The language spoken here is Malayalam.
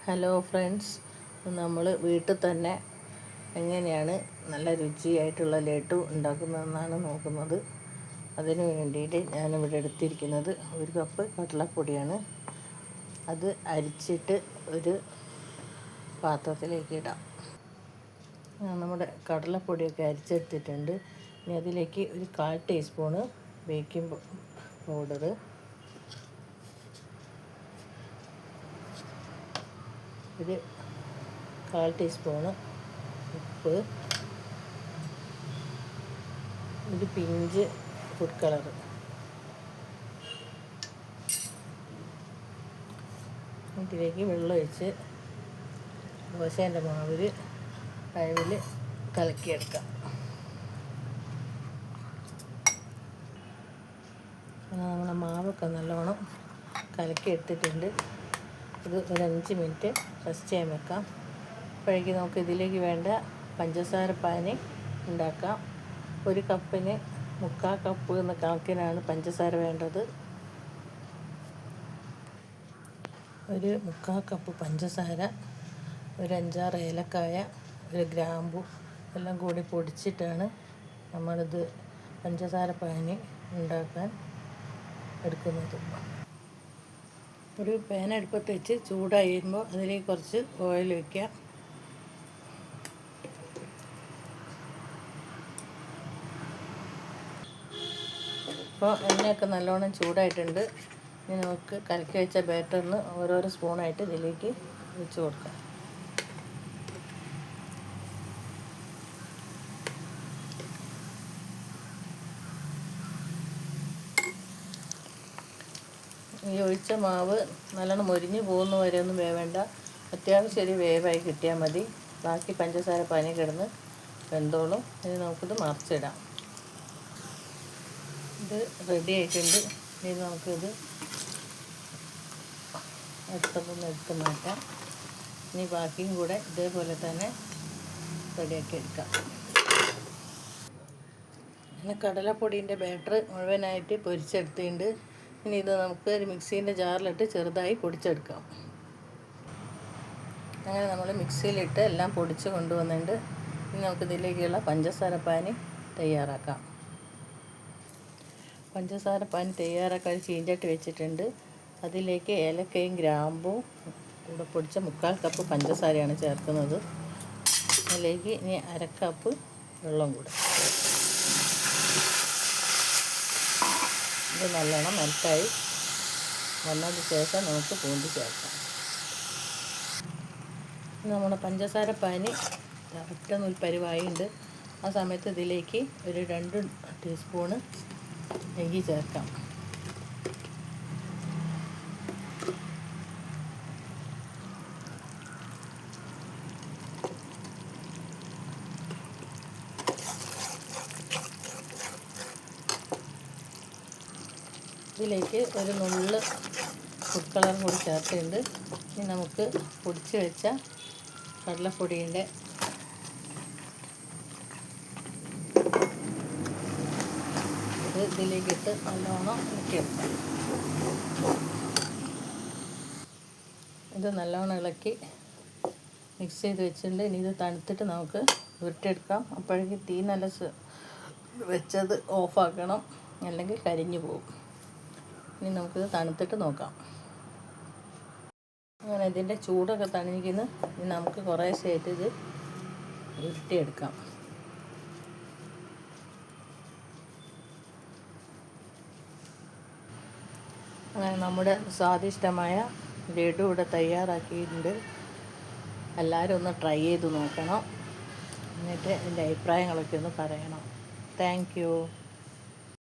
ഹലോ ഫ്രണ്ട്സ്, നമ്മൾ വീട്ടിൽ തന്നെ എങ്ങനെയാണ് നല്ല രുചിയായിട്ടുള്ള ലഡു ഉണ്ടാക്കുന്നതെന്നാണ് നോക്കുന്നത്. അതിന് വേണ്ടിയിട്ട് ഞാനിവിടെ എടുത്തിരിക്കുന്നത് 1 കപ്പ് കടലപ്പൊടിയാണ്. അത് അരിച്ചിട്ട് ഒരു പാത്രത്തിലേക്ക് ഇടാം. നമ്മുടെ കടലപ്പൊടിയൊക്കെ അരിച്ചെടുത്തിട്ടുണ്ട്. ഇനി അതിലേക്ക് ഒരു 1/4 ടീസ്പൂണ് ബേക്കിംഗ് പൗഡർ, ഒരു 1/4 ടീസ്പൂണ് ഉപ്പ്, ഒരു പിഞ്ച് ഫുഡ് കളർ, ഇതിലേക്ക് വെള്ളം ഒഴിച്ച് ദോശേൻ്റെ മാവിൽ അളവിൽ കലക്കിയെടുക്കാം. നമ്മുടെ മാവൊക്കെ നല്ലോണം കലക്കിയെടുത്തിട്ടുണ്ട്. ഇത് ഒരു 5 മിനിറ്റ് റെസ്റ്റ് ചെയ്യാൻ വെക്കാം. അപ്പോഴേക്കും നമുക്ക് ഇതിലേക്ക് വേണ്ട പഞ്ചസാര പാനി ഉണ്ടാക്കാം. 1 കപ്പിന് 3/4 കപ്പ് എന്ന കണക്കിനാണ് പഞ്ചസാര വേണ്ടത്. ഒരു 3/4 കപ്പ് പഞ്ചസാര, ഒരു 5-6 ഏലക്കായ, ഒരു ഗ്രാമ്പു എല്ലാം കൂടി പൊടിച്ചിട്ടാണ് നമ്മളിത് പഞ്ചസാര പാനി ഉണ്ടാക്കാൻ എടുക്കുന്നത്. ഒരു പാൻ അടുപ്പത്ത് വെച്ച് ചൂടായി വരുമ്പോൾ അതിലേക്ക് കുറച്ച് ഓയിൽ വയ്ക്കുക. ഇപ്പോൾ എണ്ണയൊക്കെ നല്ലോണം ചൂടായിട്ടുണ്ട്. ഇനി നമുക്ക് കലക്കി വെച്ച ബാറ്ററിന് ഓരോരോ സ്പൂണായിട്ട് ഇതിലേക്ക് വെച്ച് കൊടുക്കാം. ഈ ഒഴിച്ച മാവ് നല്ലോണം മൊരിഞ്ഞ് പോകുന്ന വരെ ഒന്നും വേവേണ്ട. അത്യാവശ്യം ഒരു വേവായി കിട്ടിയാൽ മതി. ബാക്കി പഞ്ചസാര പാനി കിടന്ന് വെന്തോളും. ഇനി നമുക്കിത് മറിച്ചിടാം. ഇത് റെഡി ആയിട്ടുണ്ട്. ഇനി നമുക്കിത് അടുത്തൊന്ന് എടുത്ത് മാറ്റാം. ഇനി ബാക്കിയും കൂടെ ഇതേപോലെ തന്നെ റെഡിയാക്കി എടുക്കാം. പിന്നെ കടലപ്പൊടീൻ്റെ ബാറ്റർ മുഴുവനായിട്ട് പൊരിച്ചെടുത്തിട്ടുണ്ട്. ഇനി ഇത് നമുക്ക് ഒരു മിക്സീൻ്റെ ജാറിലിട്ട് ചെറുതായി പൊടിച്ചെടുക്കാം. അങ്ങനെ നമ്മൾ മിക്സിയിലിട്ട് എല്ലാം പൊടിച്ച് കൊണ്ടുവന്നിട്ടുണ്ട്. ഇനി നമുക്കിതിലേക്കുള്ള പഞ്ചസാര പാനി തയ്യാറാക്കാം. പഞ്ചസാര പാനി തയ്യാറാക്കാൻ ചീഞ്ചട്ടി വെച്ചിട്ടുണ്ട്. അതിലേക്ക് ഏലക്കയും ഗ്രാമ്പും കൂടെ പൊടിച്ച 3/4 കപ്പ് പഞ്ചസാരയാണ് ചേർക്കുന്നത്. അതിലേക്ക് ഇനി 1/2 കപ്പ് വെള്ളം കൂടെ. ഇത് നല്ലോണം മെൽറ്റായി വന്നതിന് ശേഷം നമുക്ക് പൂന്തി ചേർക്കാം. നമ്മുടെ പഞ്ചസാര പാനി ഒറ്റ നൂൽപ്പരിവായുണ്ട്. ആ സമയത്ത് ഇതിലേക്ക് ഒരു 2 ടീസ്പൂണ് നെയ്യ് ചേർക്കാം. ഇതിലേക്ക് ഒരു നുള്ള് ഫുഡ് കളർ കൂടി ചേർത്തിട്ടുണ്ട്. ഇനി നമുക്ക് പൊടിച്ച് വെച്ച കടലപ്പൊടീൻ്റെ ഇതിലേക്കിട്ട് നല്ലോണം ഇളക്കിയെടുക്കാം. ഇത് നല്ലോണം ഇളക്കി മിക്സ് ചെയ്ത് വെച്ചിട്ടുണ്ട്. ഇനി ഇത് തണുത്തിട്ട് നമുക്ക് ഉരുട്ടിയെടുക്കാം. അപ്പോഴേക്കും തീ നല്ല വെച്ചത് ഓഫാക്കണം, അല്ലെങ്കിൽ കരിഞ്ഞു പോകും. ഇനി നമുക്കിത് തണുത്തിട്ട് നോക്കാം. അങ്ങനെ ഇതിൻ്റെ ചൂടൊക്കെ തണിഞ്ഞിരിക്കുന്നു. ഇനി നമുക്ക് കുറേശ്ശെയായിട്ട് ഇത് ഉരുട്ടിയെടുക്കാം. അങ്ങനെ നമ്മുടെ സ്വാദിഷ്ടമായ ലഡു ഇവിടെ തയ്യാറാക്കിയിട്ടുണ്ട്. എല്ലാവരും ഒന്ന് ട്രൈ ചെയ്ത് നോക്കണം. എന്നിട്ട് എൻ്റെ അഭിപ്രായങ്ങളൊക്കെ ഒന്ന് പറയണം. Thank you.